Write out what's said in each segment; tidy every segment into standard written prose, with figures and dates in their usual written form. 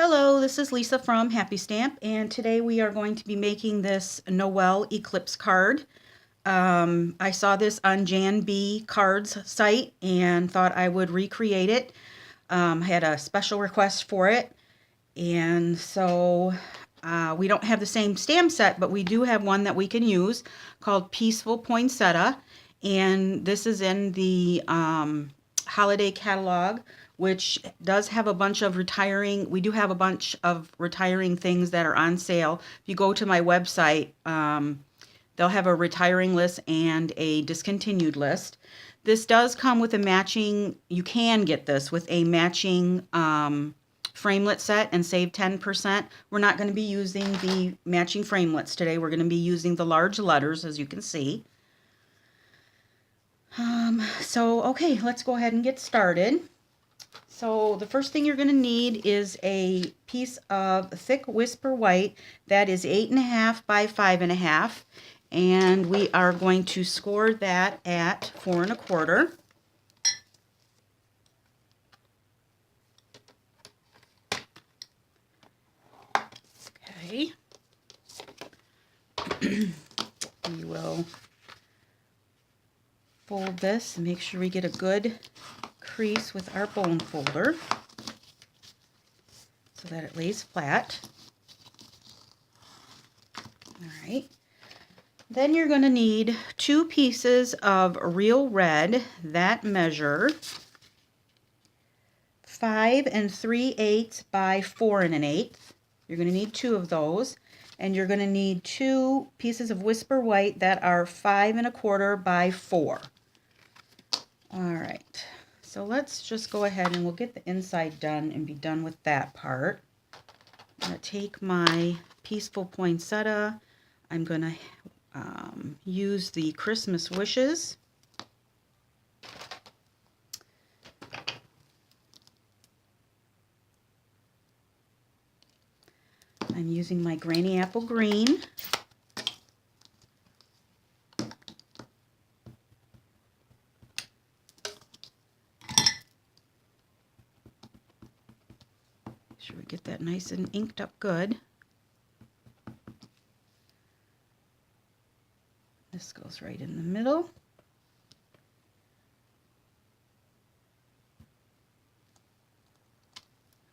Hello, this is Lisa from Happy Stamp, and today we are going to be making this Noel Eclipse card. I saw this on Jan B Cards site and thought I would recreate it. I had a special request for it, and so we don't have the same stamp set, but we do have one that we can use called Peaceful Poinsettia, and this is in the holiday catalog, which does have a bunch of retiring. We do have a bunch of retiring things that are on sale. If you go to my website, they'll have a retiring list and a discontinued list. This does come with a matching, you can get this with a matching framelit set and save 10%. We're not going to be using the matching framelits today. We're going to be using the large letters, as you can see. Okay, let's go ahead and get started. So the first thing you're going to need is a piece of thick Whisper White that is 8.5 by 5.5, and we are going to score that at 4 1/4. Okay. We will fold this and make sure we get a good crease with our bone folder so that it lays flat. All right. Then you're going to need 2 pieces of real red that measure 5 3/8 by 4 1/8. You're going to need 2 of those, and you're going to need 2 pieces of Whisper White that are 5 1/4 by 4. All right. So let's just go ahead and we'll get the inside done and be done with that part. I'm going to take my Peaceful Poinsettia. I'm going to use the Christmas Wishes. I'm using my Granny Apple Green. Make sure we get that nice and inked up good. This goes right in the middle.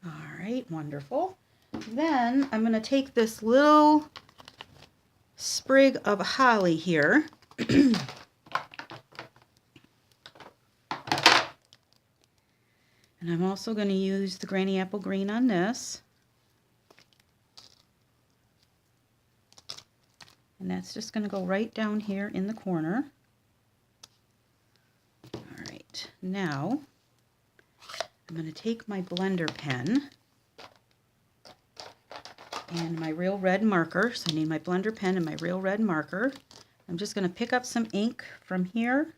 All right, wonderful. Then I'm going to take this little sprig of holly here. And I'm also going to use the Granny Apple Green on this. And that's just going to go right down here in the corner. All right, now I'm going to take my blender pen and my real red marker. So I need my blender pen and my real red marker. I'm just going to pick up some ink from here.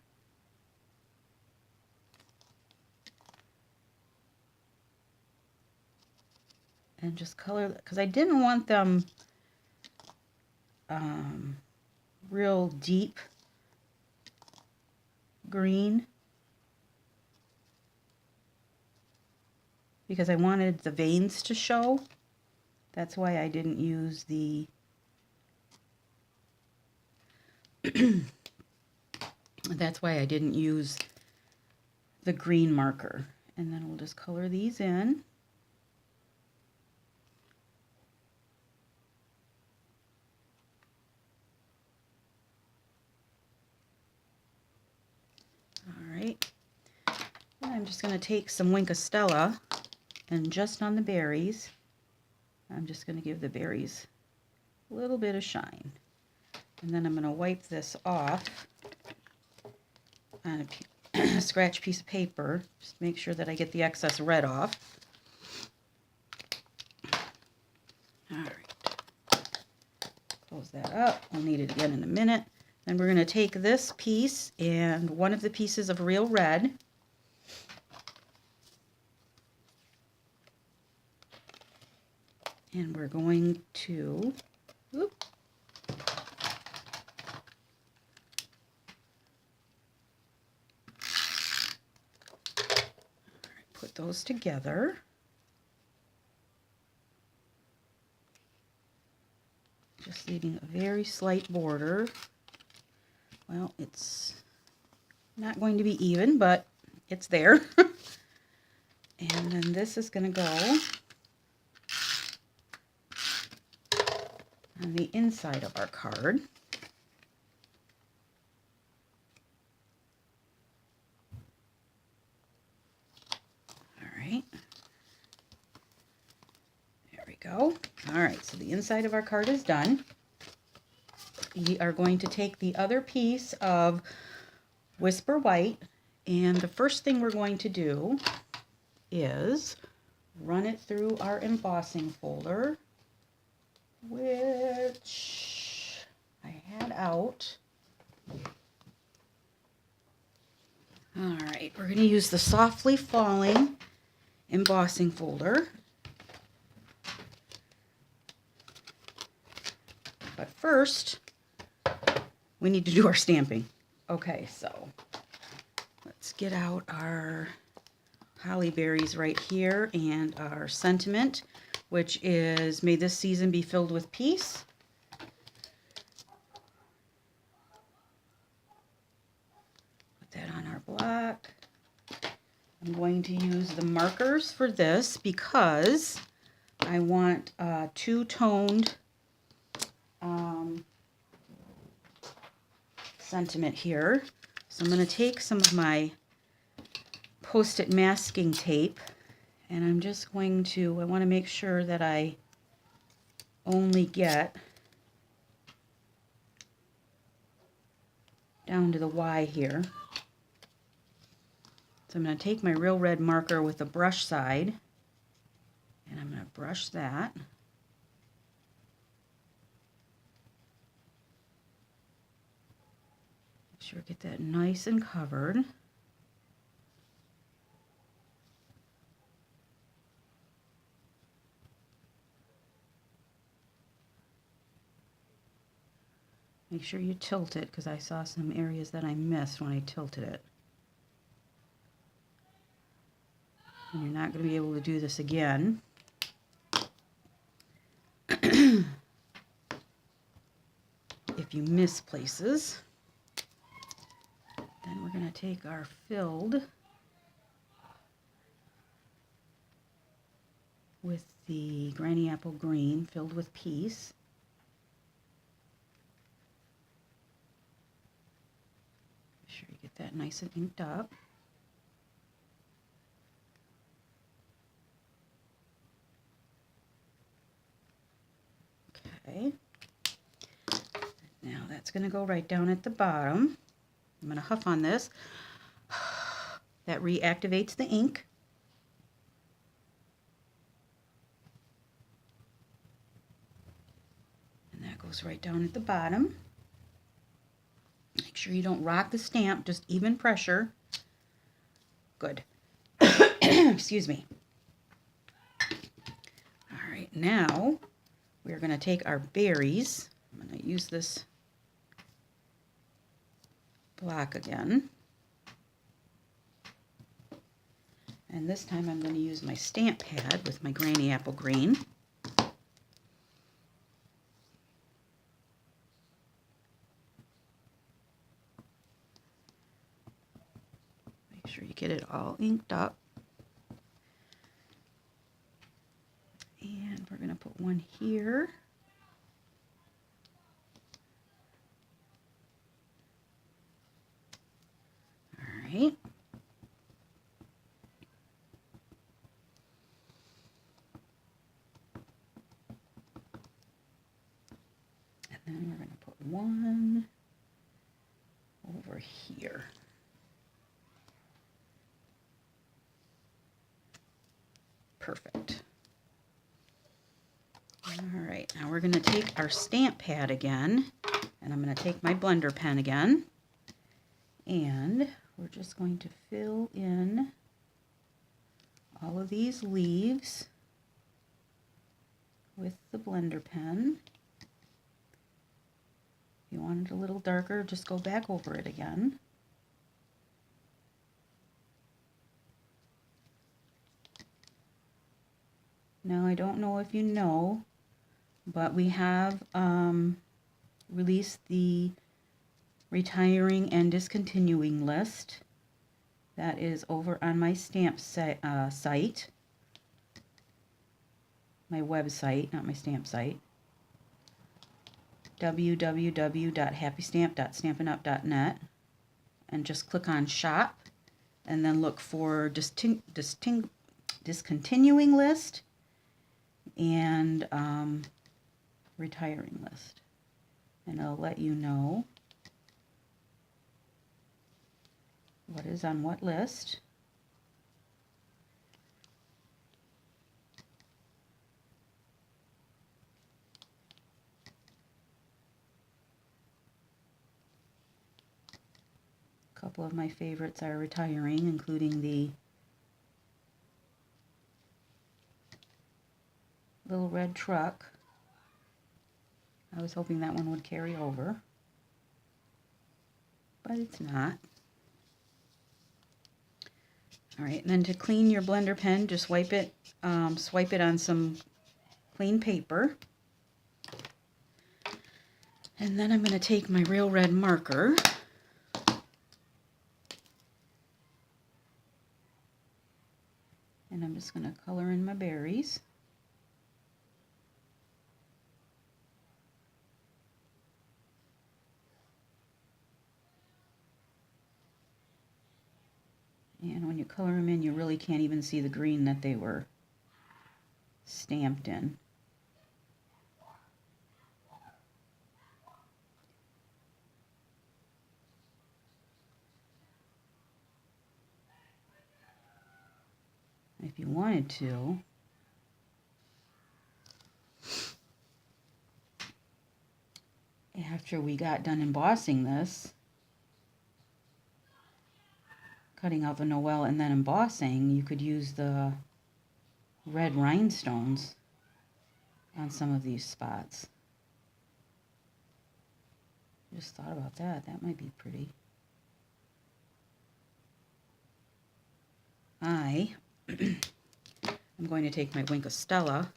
And just color, because I didn't want them real deep green, because I wanted the veins to show. That's why I didn't use the that's why I didn't use the green marker. And then we'll just color these in. Alright, I'm just going to take some Winkostella, and just on the berries, I'm just going to give the berries a little bit of shine. And then I'm going to wipe this off on a scratch piece of paper, just to make sure that I get the excess red off. Alright, close that up. I'll need it again in a minute. Then we're going to take this piece and one of the pieces of real red, and we're going to put those together. Just leaving a very slight border. Well, it's not going to be even, but it's there. And then this is going to go on the inside of our card. All right. There we go. All right, so the inside of our card is done. We are going to take the other piece of Whisper White, and the first thing we're going to do is run it through our embossing folder, which I had out. All right, we're going to use the Softly Falling embossing folder. But first, we need to do our stamping. Okay, so let's get out our holly berries right here and our sentiment, which is "May this season be filled with peace." Put that on our block. I'm going to use the markers for this because I want two-toned sentiment here. So I'm going to take some of my Post-it masking tape, and I'm just going to, I want to make sure that I only get down to the Y here. So I'm going to take my real red marker with the brush side, and I'm going to brush that. Make sure get that nice and covered. Make sure you tilt it, because I saw some areas that I missed when I tilted it. And you're not going to be able to do this again. If you miss places. Then we're going to take our filled with the Granny Apple Green, filled with peace. Make sure you get that nice and inked up. Okay. Now that's going to go right down at the bottom. I'm going to huff on this. That reactivates the ink. And that goes right down at the bottom. Make sure you don't rock the stamp, just even pressure. Good. Excuse me. All right, now we're going to take our berries. I'm going to use this block again. And this time I'm going to use my stamp pad with my Granny Apple Green. Make sure you get it all inked up. And we're going to put one here. All right. And then we're going to put one over here. Perfect. All right, now we're going to take our stamp pad again, and I'm going to take my blender pen again, and we're just going to fill in all of these leaves with the blender pen. If you want it a little darker, just go back over it again. Now, I don't know if you know, But we have released the retiring and discontinuing list. That is over on my stamp site, my website, not my stamp site, www.happystamp.stampinup.net, and just click on shop and then look for discontinuing list and retiring list, and it'll let you know what is on what list. A couple of my favorites are retiring, including the little red truck. I was hoping that one would carry over, but it's not. All right, and then to clean your blender pen, just wipe it, swipe it on some clean paper. And then I'm going to take my real red marker and I'm just going to color in my berries. And when you color them in, you really can't even see the green that they were stamped in. If you wanted to, after we got done embossing this, cutting out the Noel and then embossing, you could use the red rhinestones on some of these spots. Just thought about that. That might be pretty. I'm going to take my Wink of Stella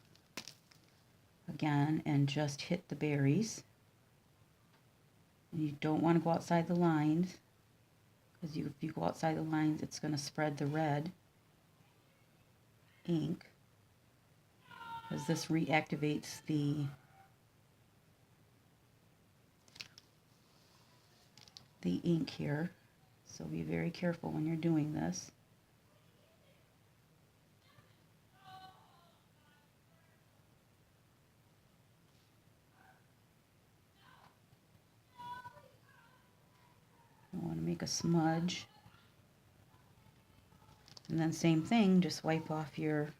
again and just hit the berries. And you don't want to go outside the lines, because if you go outside the lines, it's going to spread the red ink, because this reactivates the ink here. So be very careful when you're doing this. I want to make a smudge. And then same thing, just wipe off your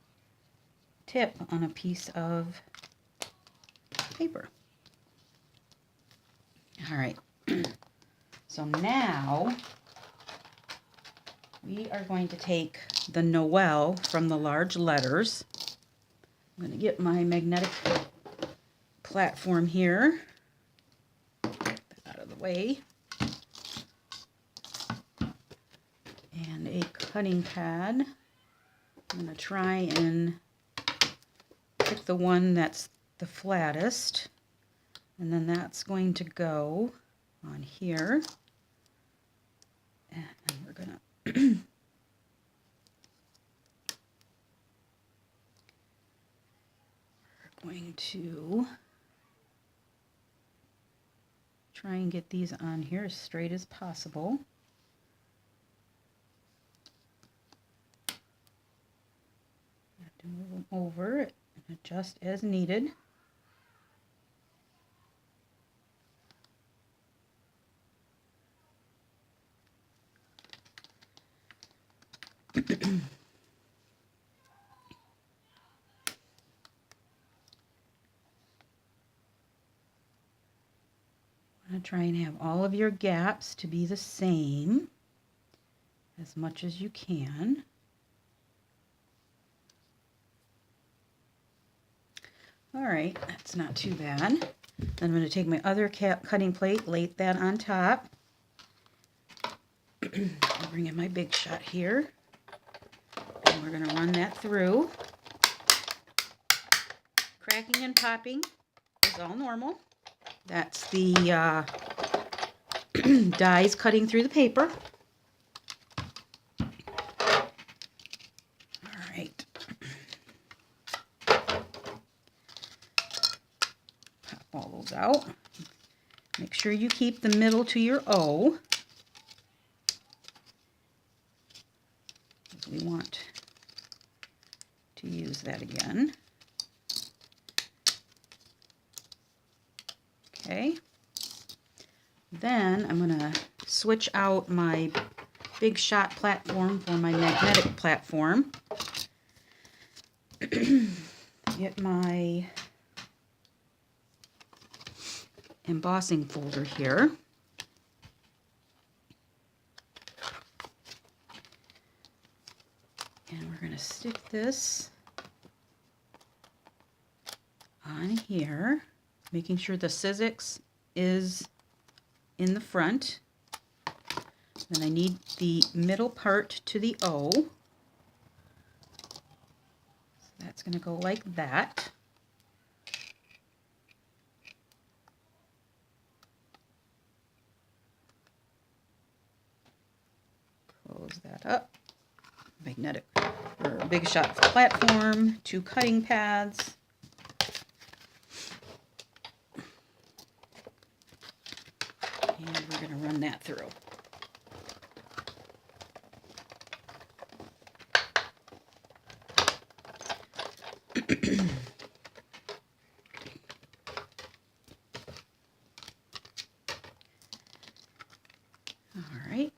tip on a piece of paper. All right. So now we are going to take the Noel from the large letters. I'm going to get my magnetic platform here. Get that out of the way. And a cutting pad. I'm going to try and pick the one that's the flattest. And then that's going to go on here. And we're going to try and get these on here as straight as possible. I have to move them over and adjust as needed. I'm going to try and have all of your gaps to be the same as much as you can. All right, that's not too bad. Then I'm going to take my other cutting plate, lay that on top. I'll bring in my big shot here. And we're going to run that through. Cracking and popping is all normal. That's the dies cutting through the paper. All right. Pop all those out. Make sure you keep the middle to your O. We want to use that again. Okay. Then I'm going to switch out my Big Shot platform for my magnetic platform. Get my embossing folder here. And we're going to stick this on here, making sure the Sizzix is in the front. Then I need the middle part to the O. So that's going to go like that. Close that up. Magnetic or Big Shot platform, 2 cutting pads. And we're going to run that through. All right.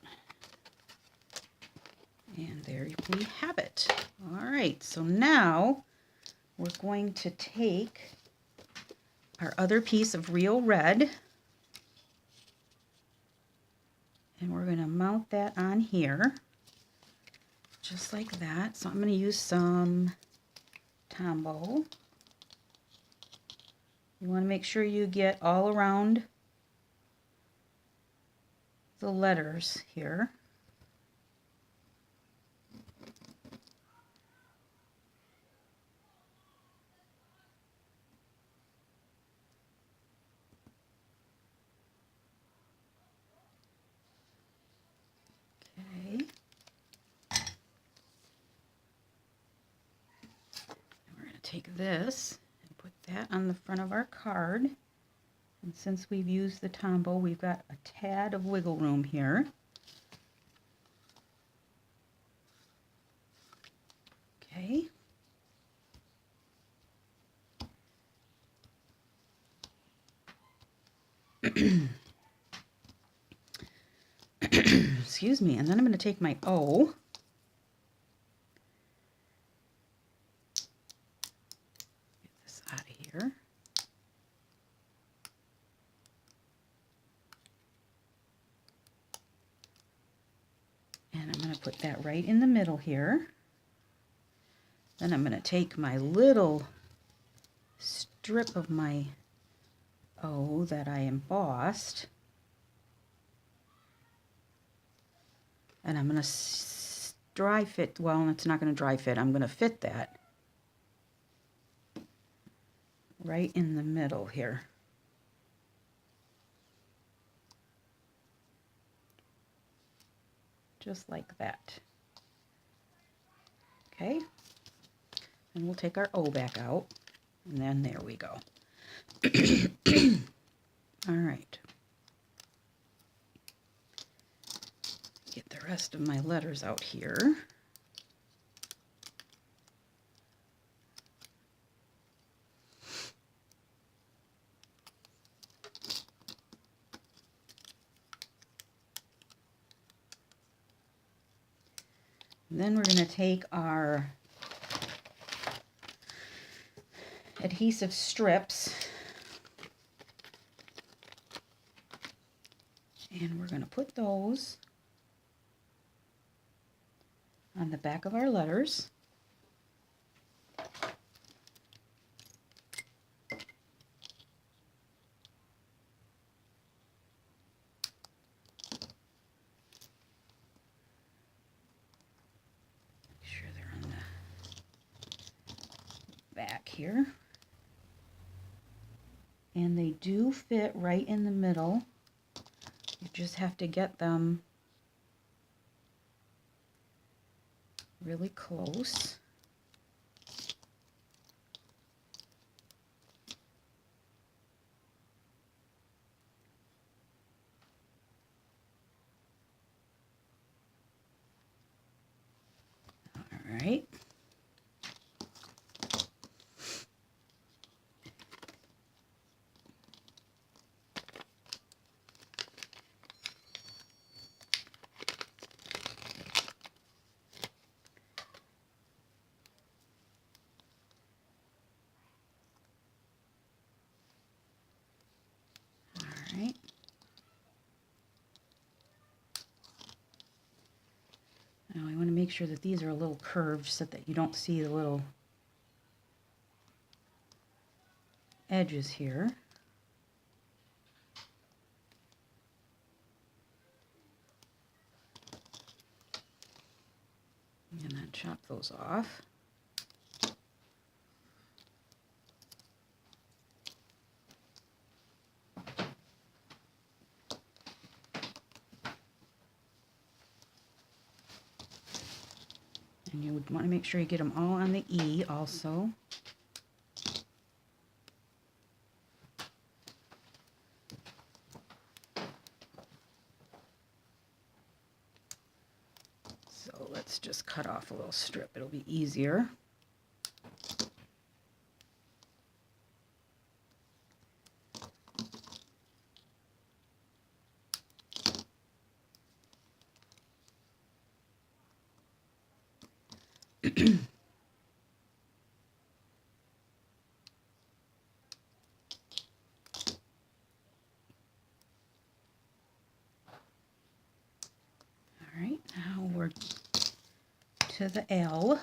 And there we have it. All right, so now we're going to take our other piece of real red and we're going to mount that on here just like that. So I'm going to use some Tombow. You want to make sure you get all around the letters here. Okay. We're going to take this and put that on the front of our card. And since we've used the Tombow, we've got a tad of wiggle room here. Okay. Excuse me. And then I'm going to take my O. Get this out of here. And I'm going to put that right in the middle here. Then I'm going to take my little strip of my O that I embossed, and I'm going to dry fit, well, it's not going to dry fit, I'm going to fit that right in the middle here. Just like that. Okay, and we'll take our O back out, and then there we go. All right. Get the rest of my letters out here. And then we're going to take our adhesive strips and we're going to put those on the back of our letters. Make sure they're on the back here. And they do fit right in the middle. You just have to get them really close. All right. All right. Now I want to make sure that these are a little curved so that you don't see the little edges here. And then chop those off. And you would want to make sure you get them all on the E also. So let's just cut off a little strip. It'll be easier. All right, now we're to the L.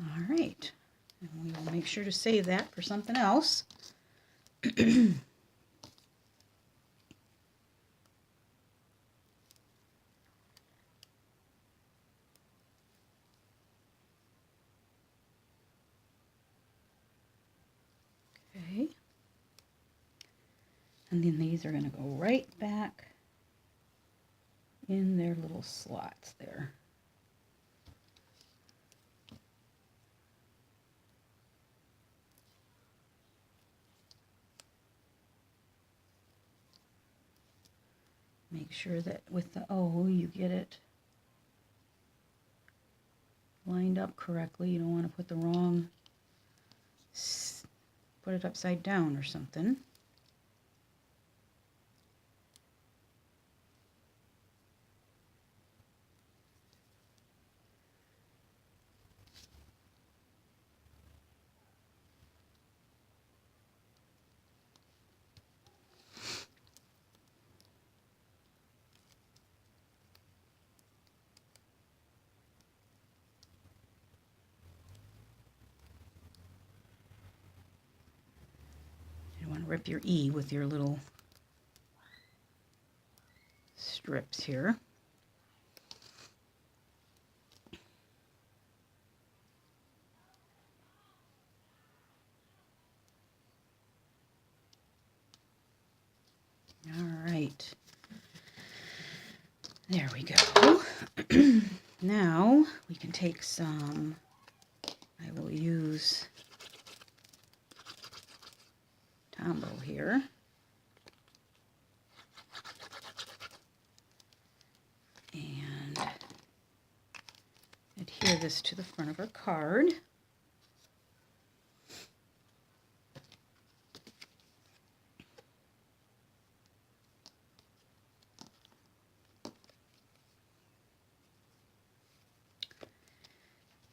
All right, and we will make sure to save that for something else. Okay, and then these are going to go right back in their little slots there. Make sure that with the O you get it lined up correctly. You don't want to put the wrong, put it upside down or something. You want to rip your E with your little strips here. All right, there we go. Now we can take some, I will use Tombow here. And adhere this to the front of our card.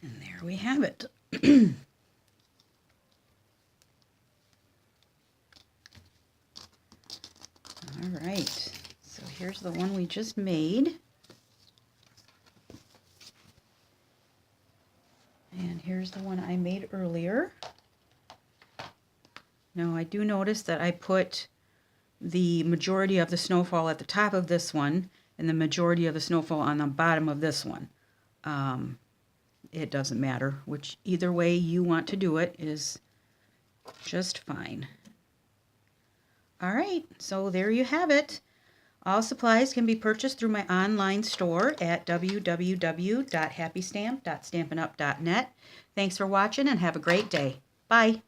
And there we have it. All right, so here's the one we just made. And here's the one I made earlier. Now I do notice that I put the majority of the snowfall at the top of this one and the majority of the snowfall on the bottom of this one. It doesn't matter, which either way you want to do it is just fine. All right, so there you have it. All supplies can be purchased through my online store at www.happystamp.stampinup.net. Thanks for watching and have a great day. Bye.